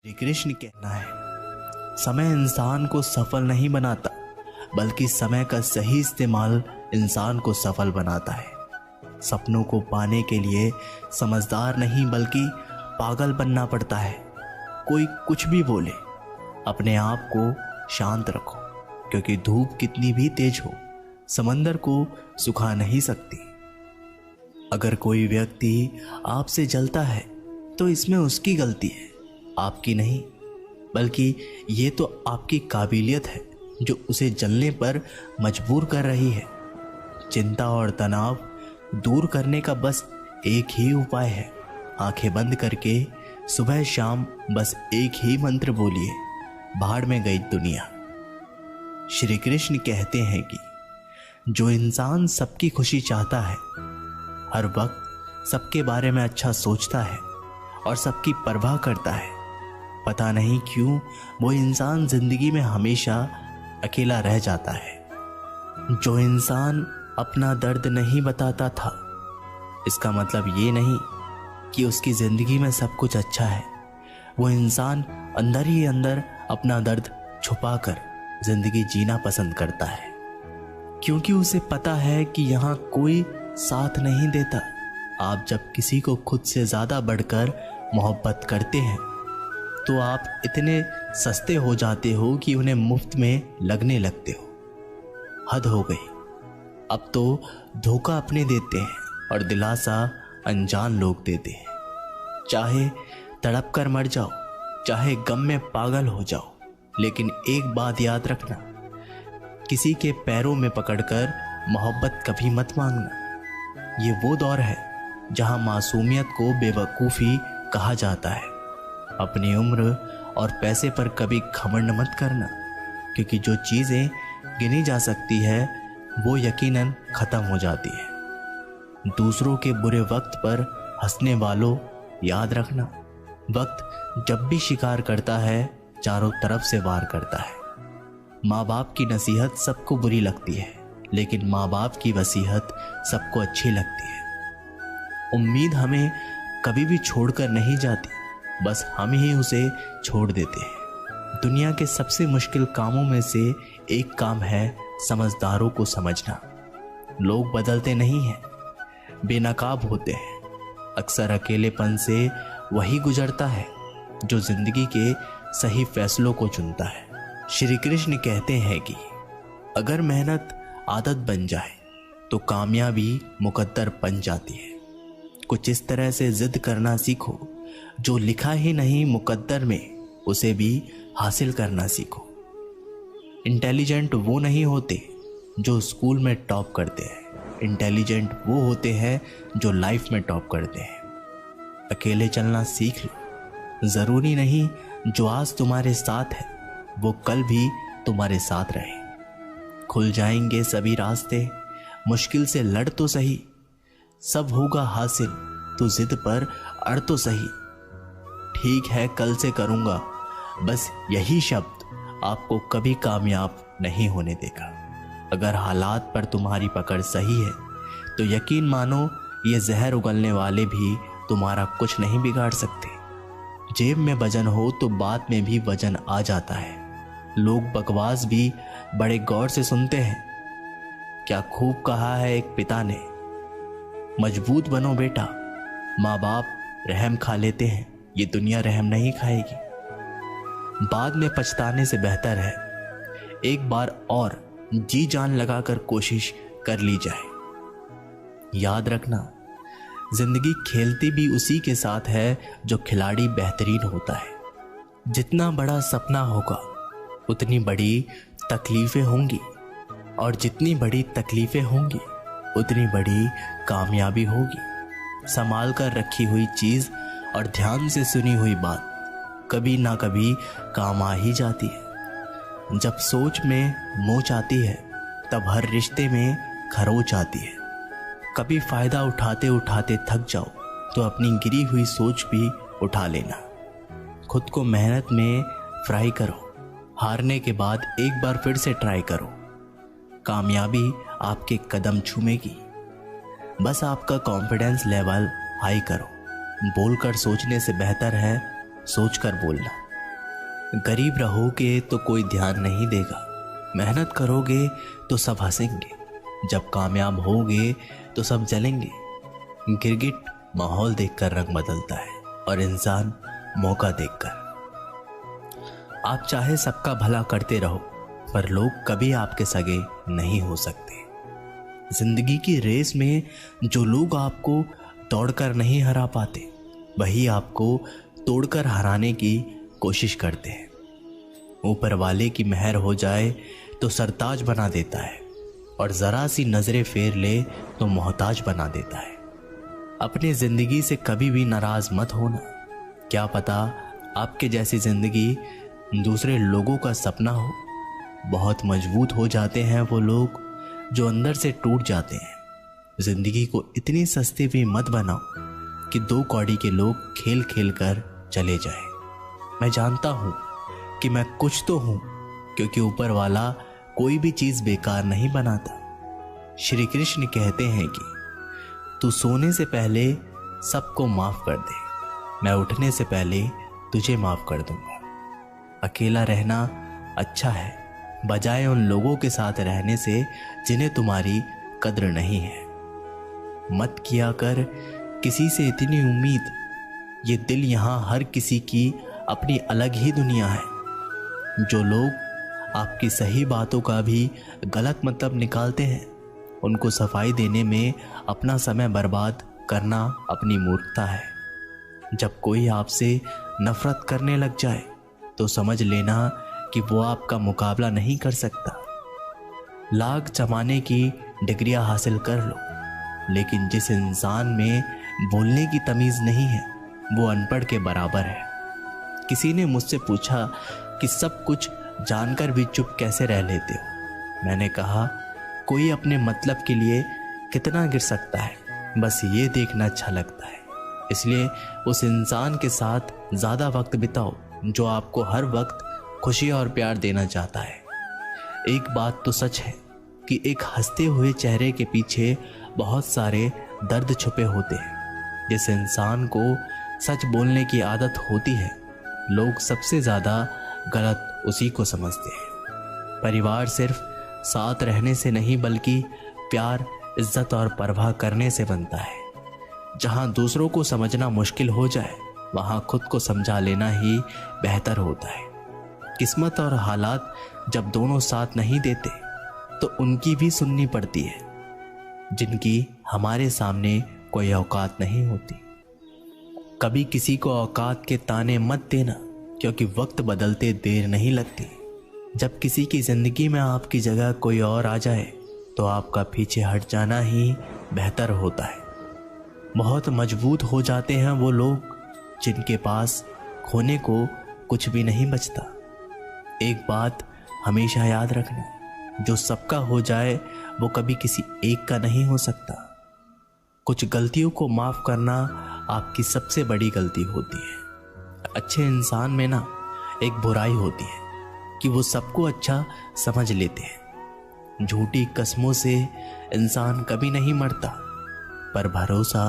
श्री कृष्ण कहना है, समय इंसान को सफल नहीं बनाता, बल्कि समय का सही इस्तेमाल इंसान को सफल बनाता है। सपनों को पाने के लिए समझदार नहीं बल्कि पागल बनना पड़ता है। कोई कुछ भी बोले, अपने आप को शांत रखो, क्योंकि धूप कितनी भी तेज हो समंदर को सुखा नहीं सकती। अगर कोई व्यक्ति आपसे जलता है तो इसमें उसकी गलती है, आपकी नहीं, बल्कि ये तो आपकी काबिलियत है जो उसे जलने पर मजबूर कर रही है। चिंता और तनाव दूर करने का बस एक ही उपाय है। आंखें बंद करके सुबह शाम बस एक ही मंत्र बोलिए, भाड़ में गई दुनिया। श्री कृष्ण कहते हैं कि जो इंसान सबकी खुशी चाहता है, हर वक्त सबके बारे में अच्छा सोचता है और सबकी परवाह करता है, पता नहीं क्यों वो इंसान जिंदगी में हमेशा अकेला रह जाता है। जो इंसान अपना दर्द नहीं बताता था, इसका मतलब ये नहीं कि उसकी जिंदगी में सब कुछ अच्छा है। वो इंसान अंदर ही अंदर अपना दर्द छुपाकर जिंदगी जीना पसंद करता है, क्योंकि उसे पता है कि यहाँ कोई साथ नहीं देता। आप जब किसी को खुद से ज्यादा बढ़कर मोहब्बत करते हैं तो आप इतने सस्ते हो जाते हो कि उन्हें मुफ्त में लगने लगते हो। हद हो गई। अब तो धोखा अपने देते हैं और दिलासा अनजान लोग देते हैं। चाहे तड़प कर मर जाओ, चाहे गम में पागल हो जाओ, लेकिन एक बात याद रखना, किसी के पैरों में पकड़कर मोहब्बत कभी मत मांगना। ये वो दौर है जहां मासूमियत को बेवकूफ़ी कहा जाता है। अपनी उम्र और पैसे पर कभी घमंड मत करना, क्योंकि जो चीज़ें गिनी जा सकती है वो यकीनन ख़त्म हो जाती है। दूसरों के बुरे वक्त पर हंसने वालों, याद रखना, वक्त जब भी शिकार करता है चारों तरफ से वार करता है। माँ बाप की नसीहत सबको बुरी लगती है, लेकिन माँ बाप की वसीहत सबको अच्छी लगती है। उम्मीद हमें कभी भी छोड़कर नहीं जाती, बस हम ही उसे छोड़ देते हैं। दुनिया के सबसे मुश्किल कामों में से एक काम है समझदारों को समझना। लोग बदलते नहीं हैं, बेनकाब होते हैं। अक्सर अकेलेपन से वही गुजरता है जो जिंदगी के सही फैसलों को चुनता है। श्री कृष्ण कहते हैं कि अगर मेहनत आदत बन जाए तो कामयाबी मुकद्दर बन जाती है। कुछ इस तरह से जिद करना सीखो, जो लिखा ही नहीं मुकद्दर में उसे भी हासिल करना सीखो। इंटेलिजेंट वो नहीं होते जो स्कूल में टॉप करते हैं, इंटेलिजेंट वो होते हैं जो लाइफ में टॉप करते हैं। अकेले चलना सीख लो। जरूरी नहीं जो आज तुम्हारे साथ है वो कल भी तुम्हारे साथ रहे। खुल जाएंगे सभी रास्ते, मुश्किल से लड़ तो सही, सब होगा हासिल, तो जिद पर अड़ तो सही। ठीक है कल से करूंगा, बस यही शब्द आपको कभी कामयाब नहीं होने देगा। अगर हालात पर तुम्हारी पकड़ सही है तो यकीन मानो ये जहर उगलने वाले भी तुम्हारा कुछ नहीं बिगाड़ सकते। जेब में वजन हो तो बात में भी वजन आ जाता है। लोग बकवास भी बड़े गौर से सुनते हैं। क्या खूब कहा है एक पिता ने, मजबूत बनो बेटा, माँ बाप रहम खा लेते हैं, ये दुनिया रहम नहीं खाएगी। बाद में पछताने से बेहतर है एक बार और जी जान लगाकर कोशिश कर ली जाए। याद रखना, जिंदगी खेलती भी उसी के साथ है जो खिलाड़ी बेहतरीन होता है। जितना बड़ा सपना होगा उतनी बड़ी तकलीफें होंगी, और जितनी बड़ी तकलीफें होंगी उतनी बड़ी कामयाबी होगी। संभाल कर रखी हुई चीज और ध्यान से सुनी हुई बात कभी ना कभी काम आ ही जाती है। जब सोच में मोच आती है तब हर रिश्ते में खरोच आती है। कभी फायदा उठाते उठाते थक जाओ तो अपनी गिरी हुई सोच भी उठा लेना। खुद को मेहनत में फ्राई करो, हारने के बाद एक बार फिर से ट्राई करो। कामयाबी आपके कदम चूमेगी, बस आपका कॉन्फिडेंस लेवल हाई करो। बोलकर सोचने से बेहतर है सोचकर बोलना। गरीब रहोगे तो कोई ध्यान नहीं देगा, मेहनत करोगे तो सब हंसेंगे, जब कामयाब होगे तो सब जलेंगे। गिरगिट माहौल देखकर रंग बदलता है और इंसान मौका देखकर। आप चाहे सबका भला करते रहो, पर लोग कभी आपके सगे नहीं हो सकते। जिंदगी की रेस में जो लोग आपको दौड़कर नहीं हरा पाते, वही आपको तोड़कर हराने की कोशिश करते हैं। ऊपर वाले की मेहर हो जाए तो सरताज बना देता है, और जरा सी नजरें फेर ले तो मोहताज बना देता है। अपनी जिंदगी से कभी भी नाराज मत होना, क्या पता आपके जैसी जिंदगी दूसरे लोगों का सपना हो। बहुत मजबूत हो जाते हैं वो लोग जो अंदर से टूट जाते हैं। जिंदगी को इतनी सस्ती भी मत बनाओ कि दो कौड़ी के लोग खेल खेल कर चले जाए। मैं जानता हूं कि मैं कुछ तो हूं, क्योंकि ऊपर वाला कोई भी चीज बेकार नहीं बनाता। श्री कृष्ण कहते हैं कि तू सोने से पहले सबको माफ कर दे, मैं उठने से पहले तुझे माफ कर दूंगा। अकेला रहना अच्छा है, बजाय उन लोगों के साथ रहने से जिन्हें तुम्हारी कद्र नहीं है। मत किया कर किसी से इतनी उम्मीद, ये दिल यहां हर किसी की अपनी अलग ही दुनिया है। जो लोग आपकी सही बातों का भी गलत मतलब निकालते हैं, उनको सफाई देने में अपना समय बर्बाद करना अपनी मूर्खता है। जब कोई आपसे नफरत करने लग जाए तो समझ लेना कि वो आपका मुकाबला नहीं कर सकता। लाख जमाने की डिग्रियां हासिल कर लो, लेकिन जिस इंसान में बोलने की तमीज नहीं है वो अनपढ़ के बराबर है। किसी ने मुझसे पूछा कि सब कुछ जानकर भी चुप कैसे रह लेते हो। मैंने कहा, कोई अपने मतलब के लिए कितना गिर सकता है, बस ये देखना अच्छा लगता है। इसलिए उस इंसान के साथ ज़्यादा वक्त बिताओ जो आपको हर वक्त खुशी और प्यार देना चाहता है। एक बात तो सच है कि एक हंसते हुए चेहरे के पीछे बहुत सारे दर्द छुपे होते हैं। जिस इंसान को सच बोलने की आदत होती है, लोग सबसे ज़्यादा गलत उसी को समझते हैं। परिवार सिर्फ साथ रहने से नहीं, बल्कि प्यार, इज्जत और परवाह करने से बनता है। जहां दूसरों को समझना मुश्किल हो जाए, वहां खुद को समझा लेना ही बेहतर होता है। किस्मत और हालात जब दोनों साथ नहीं देते तो उनकी भी सुननी पड़ती है, जिनकी हमारे सामने कोई औकात नहीं होती। कभी किसी को औकात के ताने मत देना, क्योंकि वक्त बदलते देर नहीं लगती। जब किसी की जिंदगी में आपकी जगह कोई और आ जाए तो आपका पीछे हट जाना ही बेहतर होता है। बहुत मजबूत हो जाते हैं वो लोग जिनके पास खोने को कुछ भी नहीं बचता। एक बात हमेशा याद रखना, जो सबका हो जाए वो कभी किसी एक का नहीं हो सकता। कुछ गलतियों को माफ करना आपकी सबसे बड़ी गलती होती है। अच्छे इंसान में ना एक बुराई होती है कि वो सबको अच्छा समझ लेते हैं। झूठी कसमों से इंसान कभी नहीं मरता, पर भरोसा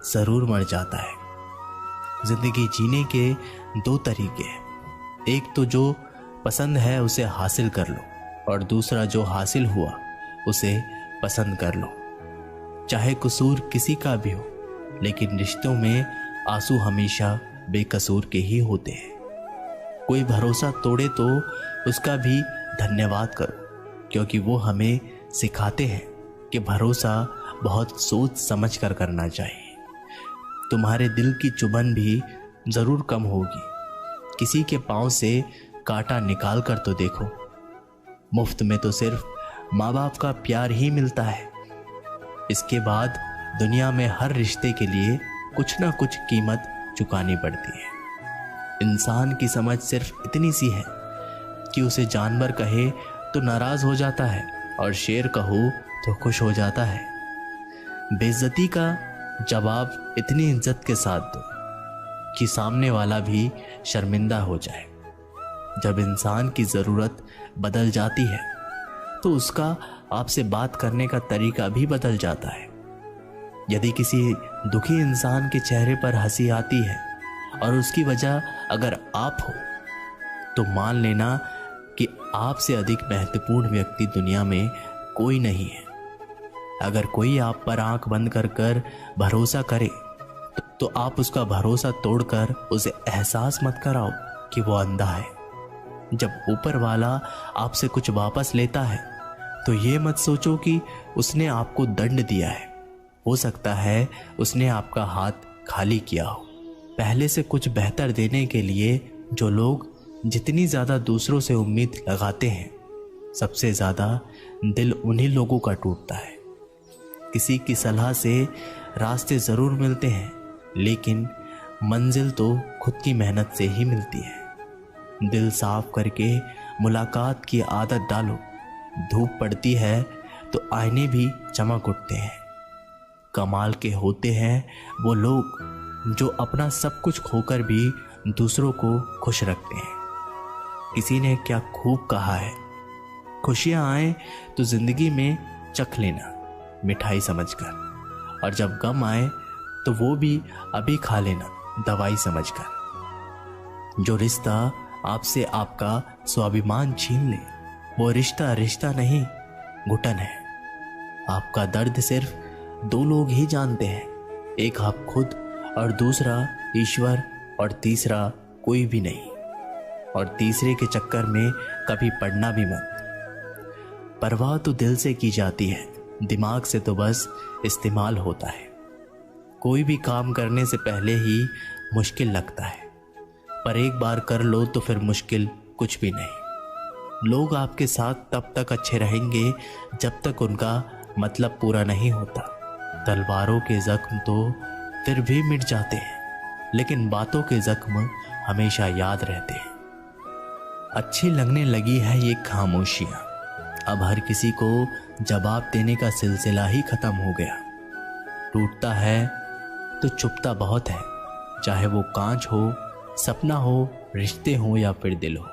जरूर मर जाता है। जिंदगी जीने के दो तरीके हैं, एक तो जो पसंद है उसे हासिल कर लो, और दूसरा जो हासिल हुआ उसे पसंद कर लो। चाहे कसूर किसी का भी हो, लेकिन रिश्तों में आंसू हमेशा बेकसूर के ही होते हैं। कोई भरोसा तोड़े तो उसका भी धन्यवाद करो, क्योंकि वो हमें सिखाते हैं कि भरोसा बहुत सोच समझ कर करना चाहिए। तुम्हारे दिल की चुभन भी जरूर कम होगी। किसी के पांव से कांटा निकाल कर तो देखो। मुफ्त में तो सिर्फ माँ बाप का प्यार ही मिलता है। इसके बाद दुनिया में हर रिश्ते के लिए कुछ ना कुछ कीमत चुकानी पड़ती है। इंसान की समझ सिर्फ इतनी सी है कि उसे जानवर कहे तो नाराज हो जाता है, और शेर कहो तो खुश हो जाता है। बेइज्जती का जवाब इतनी इज्जत के साथ दो कि सामने वाला भी शर्मिंदा हो जाए। जब इंसान की ज़रूरत बदल जाती है तो उसका आपसे बात करने का तरीका भी बदल जाता है। यदि किसी दुखी इंसान के चेहरे पर हंसी आती है और उसकी वजह अगर आप हो, तो मान लेना कि आपसे अधिक महत्वपूर्ण व्यक्ति दुनिया में कोई नहीं है। अगर कोई आप पर आंख बंद कर कर भरोसा करे तो आप उसका भरोसा तोड़कर उसे एहसास मत कराओ कि वो अंधा है। जब ऊपर वाला आपसे कुछ वापस लेता है तो ये मत सोचो कि उसने आपको दंड दिया है। हो सकता है उसने आपका हाथ खाली किया हो। पहले से कुछ बेहतर देने के लिए जो लोग जितनी ज़्यादा दूसरों से उम्मीद लगाते हैं, सबसे ज़्यादा दिल उन्हीं लोगों का टूटता है। किसी की सलाह से रास्ते ज़रूर मिलते हैं, लेकिन मंजिल तो खुद की मेहनत से ही मिलती है। दिल साफ करके मुलाकात की आदत डालो। धूप पड़ती है तो आईने भी चमक उठते हैं। कमाल के होते हैं वो लोग जो अपना सब कुछ खोकर भी दूसरों को खुश रखते हैं। किसी ने क्या खूब कहा है, खुशियां आए तो जिंदगी में चख लेना मिठाई समझकर, और जब गम आए तो वो भी अभी खा लेना दवाई समझकर। जो रिश्ता आपसे आपका स्वाभिमान छीन ले, वो रिश्ता रिश्ता नहीं, घुटन है। आपका दर्द सिर्फ दो लोग ही जानते हैं, एक आप खुद और दूसरा ईश्वर, और तीसरा कोई भी नहीं। और तीसरे के चक्कर में कभी पड़ना भी मत। परवाह तो दिल से की जाती है, दिमाग से तो बस इस्तेमाल होता है। कोई भी काम करने से पहले ही मुश्किल लगता है, पर एक बार कर लो तो फिर मुश्किल कुछ भी नहीं। लोग आपके साथ तब तक अच्छे रहेंगे जब तक उनका मतलब पूरा नहीं होता। तलवारों के जख्म तो फिर भी मिट जाते हैं, लेकिन बातों के जख्म हमेशा याद रहते हैं। अच्छी लगने लगी है ये खामोशियां, अब हर किसी को जवाब देने का सिलसिला ही खत्म हो गया। टूटता है तो चुपता बहुत है, चाहे वो कांच हो, सपना हो, रिश्ते हो या फिर दिल हो।